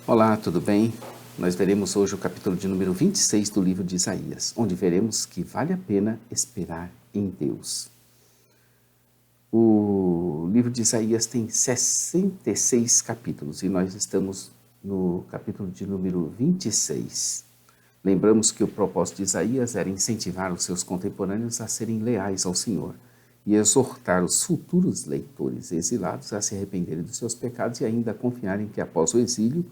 Olá, tudo bem? Nós veremos hoje o capítulo de número 26 do livro de Isaías, onde veremos que vale a pena esperar em Deus. O livro de Isaías tem 66 capítulos e nós estamos no capítulo de número 26. Lembramos que o propósito de Isaías era incentivar os seus contemporâneos a serem leais ao Senhor e exortar os futuros leitores exilados a se arrependerem dos seus pecados e ainda a confiarem que após o exílio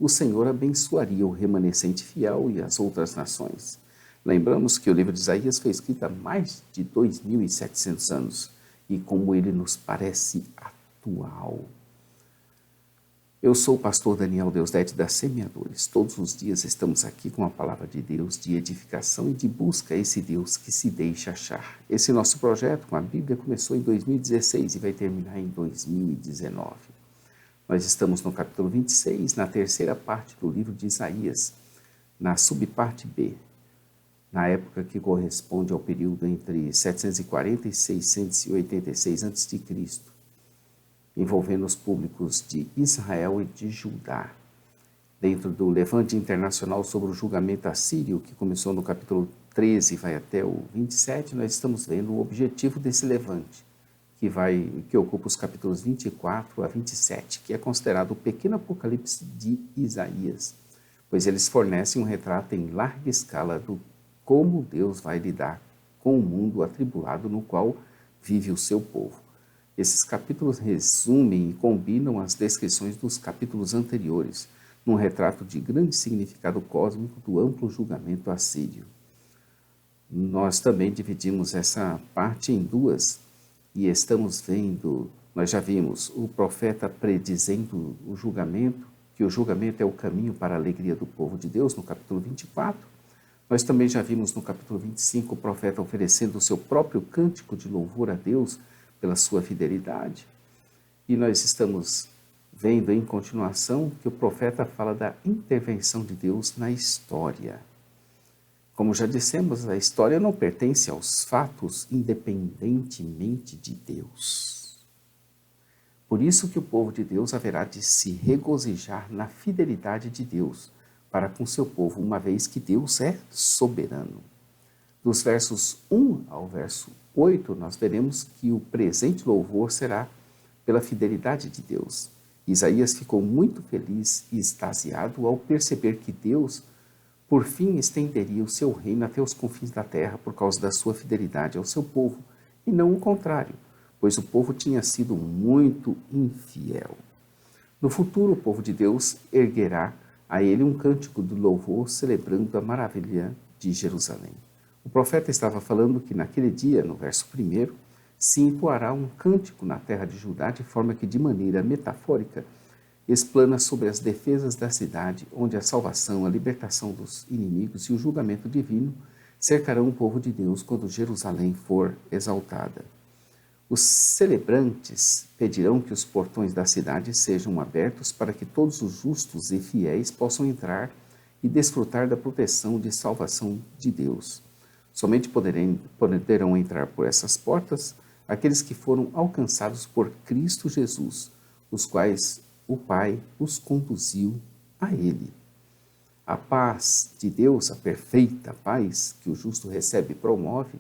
o Senhor abençoaria o remanescente fiel e as outras nações. Lembramos que o livro de Isaías foi escrito há mais de 2.700 anos e como ele nos parece atual. Eu sou o pastor Daniel Deusdete da Semeadores. Todos os dias estamos aqui com a palavra de Deus, de edificação e de busca a esse Deus que se deixa achar. Esse nosso projeto com a Bíblia começou em 2016 e vai terminar em 2019. Nós estamos no capítulo 26, na terceira parte do livro de Isaías, na subparte B, na época que corresponde ao período entre 740 e 686 a.C., envolvendo os públicos de Israel e de Judá. Dentro do levante internacional sobre o julgamento assírio, que começou no capítulo 13 e vai até o 27, nós estamos vendo o objetivo desse levante, que ocupa os capítulos 24 a 27, que é considerado o pequeno apocalipse de Isaías, pois eles fornecem um retrato em larga escala do como Deus vai lidar com o mundo atribulado no qual vive o seu povo. Esses capítulos resumem e combinam as descrições dos capítulos anteriores, num retrato de grande significado cósmico do amplo julgamento assírio. Nós também dividimos essa parte em duas, e estamos vendo, nós já vimos o profeta predizendo o julgamento, que o julgamento é o caminho para a alegria do povo de Deus, no capítulo 24. Nós também já vimos no capítulo 25 o profeta oferecendo o seu próprio cântico de louvor a Deus pela sua fidelidade. E nós estamos vendo em continuação que o profeta fala da intervenção de Deus na história. Como já dissemos, a história não pertence aos fatos independentemente de Deus. Por isso que o povo de Deus haverá de se regozijar na fidelidade de Deus para com seu povo, uma vez que Deus é soberano. Dos versos 1 ao verso 8, nós veremos que o presente louvor será pela fidelidade de Deus. Isaías ficou muito feliz e extasiado ao perceber que Deus por fim estenderia o seu reino até os confins da terra por causa da sua fidelidade ao seu povo, e não o contrário, pois o povo tinha sido muito infiel. No futuro, o povo de Deus erguerá a ele um cântico de louvor celebrando a maravilha de Jerusalém. O profeta estava falando que naquele dia, no verso 1, se entoará um cântico na terra de Judá, de forma que, de maneira metafórica, explana sobre as defesas da cidade, onde a salvação, a libertação dos inimigos e o julgamento divino cercarão o povo de Deus quando Jerusalém for exaltada. Os celebrantes pedirão que os portões da cidade sejam abertos para que todos os justos e fiéis possam entrar e desfrutar da proteção de salvação de Deus. Somente poderão entrar por essas portas aqueles que foram alcançados por Cristo Jesus, os quais o Pai os conduziu a Ele. A paz de Deus, a perfeita paz que o justo recebe e promove,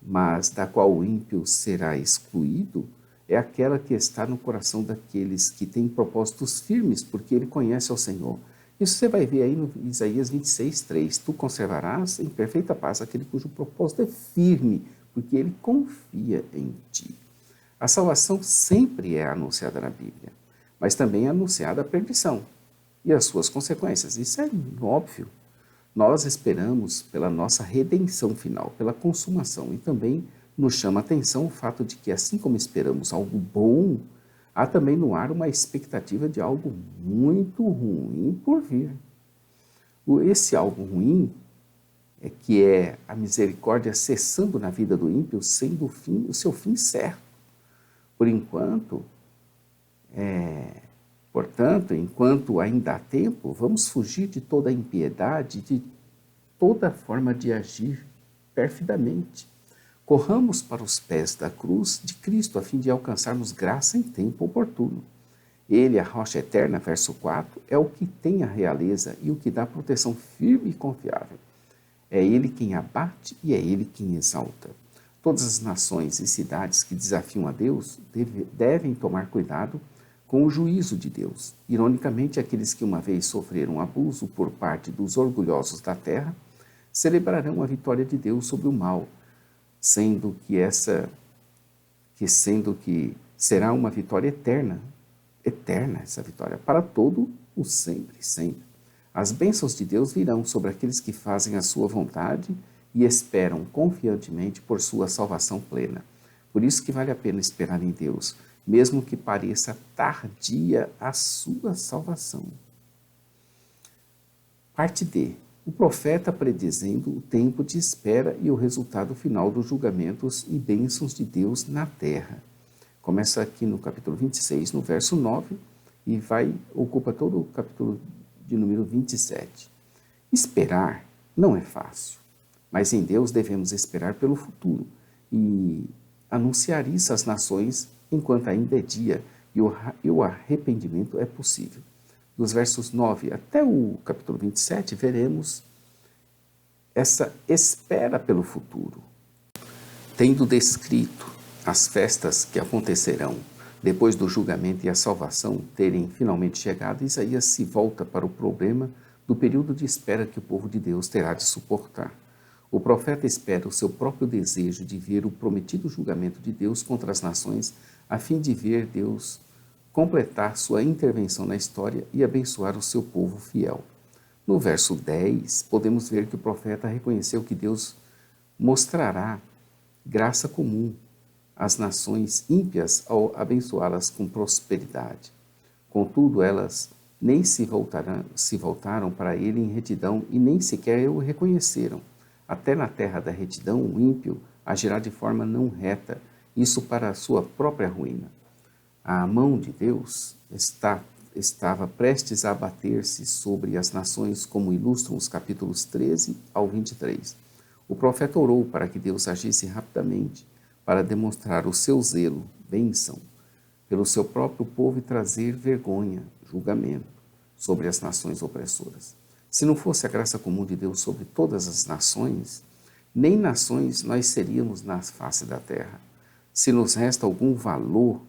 mas da qual o ímpio será excluído, é aquela que está no coração daqueles que têm propósitos firmes, porque ele conhece ao Senhor. Isso você vai ver aí no Isaías 26:3. Tu conservarás em perfeita paz aquele cujo propósito é firme, porque ele confia em ti. A salvação sempre é anunciada na Bíblia, mas também é anunciada a perdição e as suas consequências. Isso é óbvio. Nós esperamos pela nossa redenção final, pela consumação, e também nos chama a atenção o fato de que, assim como esperamos algo bom, há também no ar uma expectativa de algo muito ruim por vir. Esse algo ruim é que é a misericórdia cessando na vida do ímpio, sendo o seu fim certo. Por enquanto, portanto, enquanto ainda há tempo, vamos fugir de toda a impiedade, de toda forma de agir perfidamente. Corramos para os pés da cruz de Cristo a fim de alcançarmos graça em tempo oportuno. Ele, a rocha eterna, verso 4, é o que tem a realeza e o que dá proteção firme e confiável. É ele quem abate e é ele quem exalta. Todas as nações e cidades que desafiam a Deus devem tomar cuidado com o juízo de Deus. Ironicamente, aqueles que uma vez sofreram abuso por parte dos orgulhosos da terra celebrarão a vitória de Deus sobre o mal, sendo que será uma vitória eterna, eterna essa vitória, para todo o sempre, sempre. As bênçãos de Deus virão sobre aqueles que fazem a sua vontade e esperam confiantemente por sua salvação plena. Por isso que vale a pena esperar em Deus, mesmo que pareça tardia a sua salvação. Parte D. O profeta predizendo o tempo de espera e o resultado final dos julgamentos e bênçãos de Deus na terra. Começa aqui no capítulo 26, no verso 9, e ocupa todo o capítulo de número 27. Esperar não é fácil, mas em Deus devemos esperar pelo futuro e anunciar isso às nações enquanto ainda é dia e o arrependimento é possível. Dos versos 9 até o capítulo 27, veremos essa espera pelo futuro. Tendo descrito as festas que acontecerão depois do julgamento e a salvação terem finalmente chegado, Isaías se volta para o problema do período de espera que o povo de Deus terá de suportar. O profeta espera o seu próprio desejo de ver o prometido julgamento de Deus contra as nações, a fim de ver Deus completar sua intervenção na história e abençoar o seu povo fiel. No verso 10, podemos ver que o profeta reconheceu que Deus mostrará graça comum às nações ímpias ao abençoá-las com prosperidade. Contudo, elas nem se voltaram para ele em retidão e nem sequer o reconheceram. Até na terra da retidão, o ímpio agirá de forma não reta, isso para a sua própria ruína. A mão de Deus estava prestes a abater-se sobre as nações, como ilustram os capítulos 13 ao 23. O profeta orou para que Deus agisse rapidamente, para demonstrar o seu zelo, bênção, pelo seu próprio povo e trazer vergonha, julgamento, sobre as nações opressoras. Se não fosse a graça comum de Deus sobre todas as nações, nem nações nós seríamos na face da terra. Se nos resta algum valor,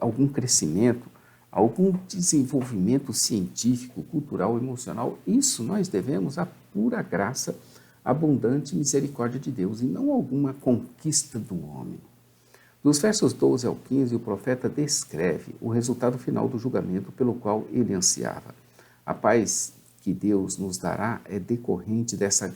algum crescimento, algum desenvolvimento científico, cultural, emocional, isso nós devemos à pura graça, abundante misericórdia de Deus e não alguma conquista do homem. Dos versos 12 ao 15, o profeta descreve o resultado final do julgamento pelo qual ele ansiava. A paz que Deus nos dará é decorrente dessa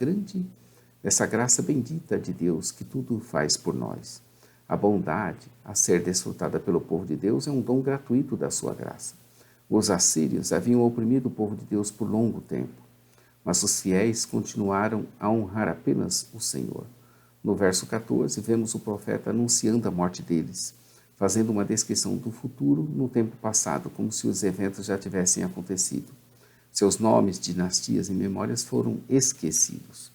graça bendita de Deus que tudo faz por nós. A bondade a ser desfrutada pelo povo de Deus é um dom gratuito da sua graça. Os assírios haviam oprimido o povo de Deus por longo tempo, mas os fiéis continuaram a honrar apenas o Senhor. No verso 14, vemos o profeta anunciando a morte deles, fazendo uma descrição do futuro no tempo passado, como se os eventos já tivessem acontecido. Seus nomes, dinastias e memórias foram esquecidos.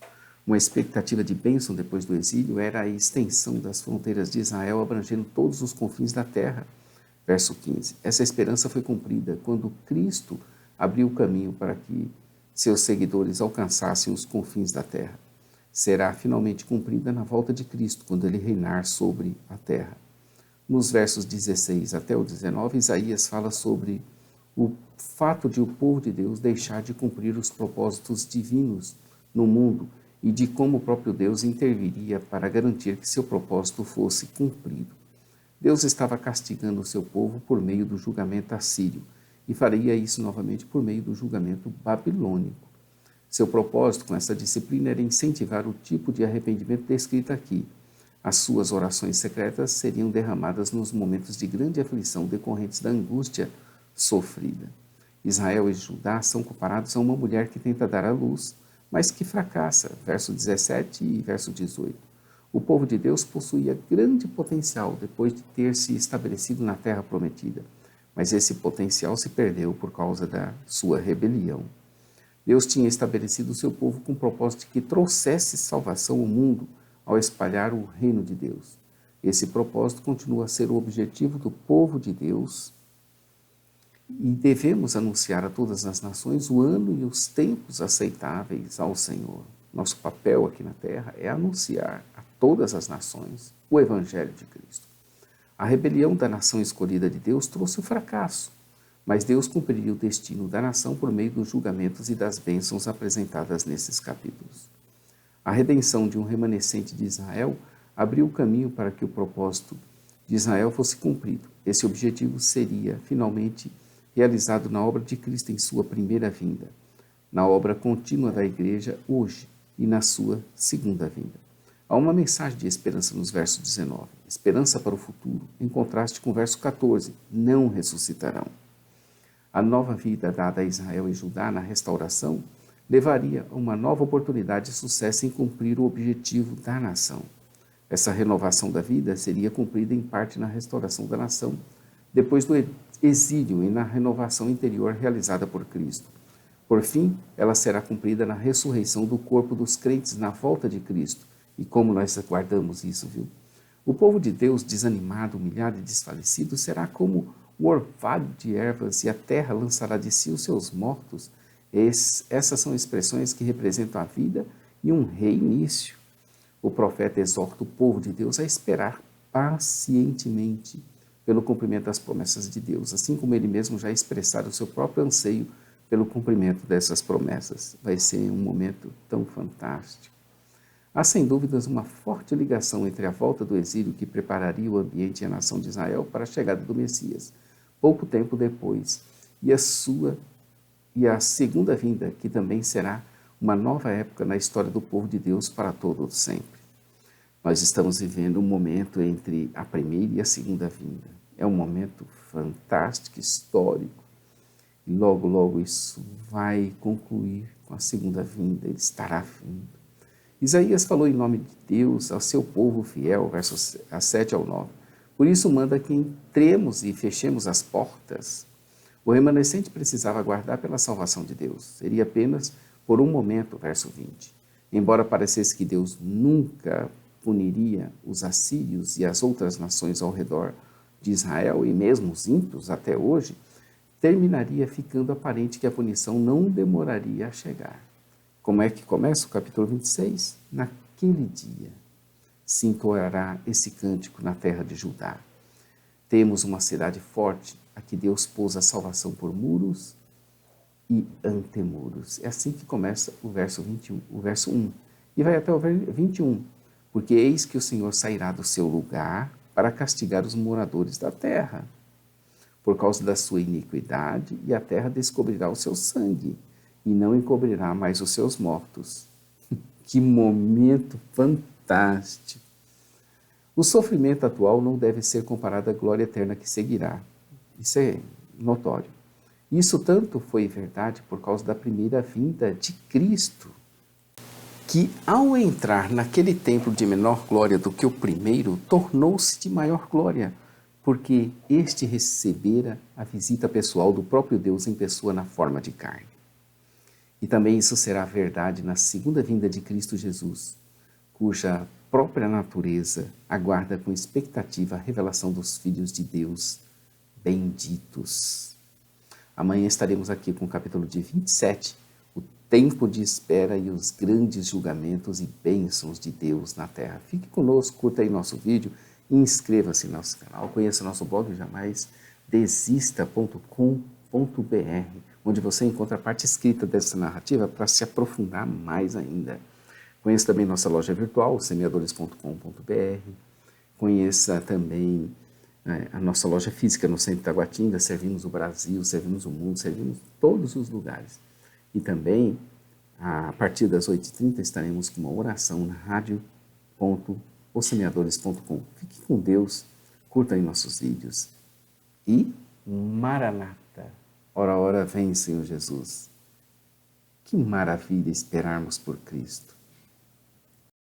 Uma expectativa de bênção depois do exílio era a extensão das fronteiras de Israel, abrangendo todos os confins da terra. Verso 15. Essa esperança foi cumprida quando Cristo abriu o caminho para que seus seguidores alcançassem os confins da terra. Será finalmente cumprida na volta de Cristo, quando ele reinar sobre a terra. Nos versos 16 até o 19, Isaías fala sobre o fato de o povo de Deus deixar de cumprir os propósitos divinos no mundo e de como o próprio Deus interviria para garantir que seu propósito fosse cumprido. Deus estava castigando o seu povo por meio do julgamento assírio e faria isso novamente por meio do julgamento babilônico. Seu propósito com essa disciplina era incentivar o tipo de arrependimento descrito aqui. As suas orações secretas seriam derramadas nos momentos de grande aflição decorrentes da angústia sofrida. Israel e Judá são comparados a uma mulher que tenta dar à luz, mas que fracassa, verso 17 e verso 18. O povo de Deus possuía grande potencial depois de ter se estabelecido na terra prometida, mas esse potencial se perdeu por causa da sua rebelião. Deus tinha estabelecido o seu povo com o propósito de que trouxesse salvação ao mundo ao espalhar o reino de Deus. Esse propósito continua a ser o objetivo do povo de Deus E devemos anunciar a todas as nações o ano e os tempos aceitáveis ao Senhor. Nosso papel aqui na terra é anunciar a todas as nações o Evangelho de Cristo. A rebelião da nação escolhida de Deus trouxe o fracasso, mas Deus cumpriria o destino da nação por meio dos julgamentos e das bênçãos apresentadas nesses capítulos. A redenção de um remanescente de Israel abriu o caminho para que o propósito de Israel fosse cumprido. Esse objetivo seria, finalmente, realizado na obra de Cristo em sua primeira vinda, na obra contínua da Igreja hoje e na sua segunda vinda. Há uma mensagem de esperança nos versos 19, esperança para o futuro, em contraste com o verso 14, não ressuscitarão. A nova vida dada a Israel e Judá na restauração levaria a uma nova oportunidade de sucesso em cumprir o objetivo da nação. Essa renovação da vida seria cumprida em parte na restauração da nação, depois do exílio e na renovação interior realizada por Cristo. Por fim, ela será cumprida na ressurreição do corpo dos crentes na volta de Cristo. E como nós aguardamos isso, viu? O povo de Deus, desanimado, humilhado e desfalecido, será como o orvalho de ervas e a terra lançará de si os seus mortos. Essas são expressões que representam a vida e um reinício. O profeta exorta o povo de Deus a esperar pacientemente pelo cumprimento das promessas de Deus, assim como ele mesmo já expressara o seu próprio anseio pelo cumprimento dessas promessas. Vai ser um momento tão fantástico. Há sem dúvidas uma forte ligação entre a volta do exílio que prepararia o ambiente e a nação de Israel para a chegada do Messias, pouco tempo depois, e a segunda vinda, que também será uma nova época na história do povo de Deus para todo sempre. Nós estamos vivendo um momento entre a primeira e a segunda vinda. É um momento fantástico, histórico, e logo, logo isso vai concluir com a segunda vinda, ele estará vindo. Isaías falou em nome de Deus ao seu povo fiel, versos 7 ao 9. Por isso manda que entremos e fechemos as portas. O remanescente precisava aguardar pela salvação de Deus. Seria apenas por um momento, verso 20. Embora parecesse que Deus nunca puniria os assírios e as outras nações ao redor de Israel, e mesmo os ímpios até hoje, terminaria ficando aparente que a punição não demoraria a chegar. Como é que começa o capítulo 26? Naquele dia se entoará esse cântico na terra de Judá. Temos uma cidade forte, a que Deus pôs a salvação por muros e antemuros. É assim que começa o verso 21, o verso 1. E vai até o verso 21. Porque eis que o Senhor sairá do seu lugar para castigar os moradores da terra, por causa da sua iniquidade, e a terra descobrirá o seu sangue, e não encobrirá mais os seus mortos. Que momento fantástico! O sofrimento atual não deve ser comparado à glória eterna que seguirá. Isso é notório. Isso tanto foi verdade por causa da primeira vinda de Cristo, que ao entrar naquele templo de menor glória do que o primeiro, tornou-se de maior glória, porque este recebera a visita pessoal do próprio Deus em pessoa na forma de carne. E também isso será verdade na segunda vinda de Cristo Jesus, cuja própria natureza aguarda com expectativa a revelação dos filhos de Deus benditos. Amanhã estaremos aqui com o capítulo de 27, o tempo de espera e os grandes julgamentos e bênçãos de Deus na terra. Fique conosco, curta aí nosso vídeo e inscreva-se no nosso canal. Conheça nosso blog jamaisdesista.com.br, onde você encontra a parte escrita dessa narrativa para se aprofundar mais ainda. Conheça também nossa loja virtual, semeadores.com.br. Conheça também a nossa loja física no centro de Taguatinga. Servimos o Brasil, servimos o mundo, servimos todos os lugares. E também, a partir das 8h30, estaremos com uma oração na radio.ossemeadores.com. Fique com Deus, curta aí nossos vídeos. E Maranata! Ora, ora, vem, Senhor Jesus. Que maravilha esperarmos por Cristo.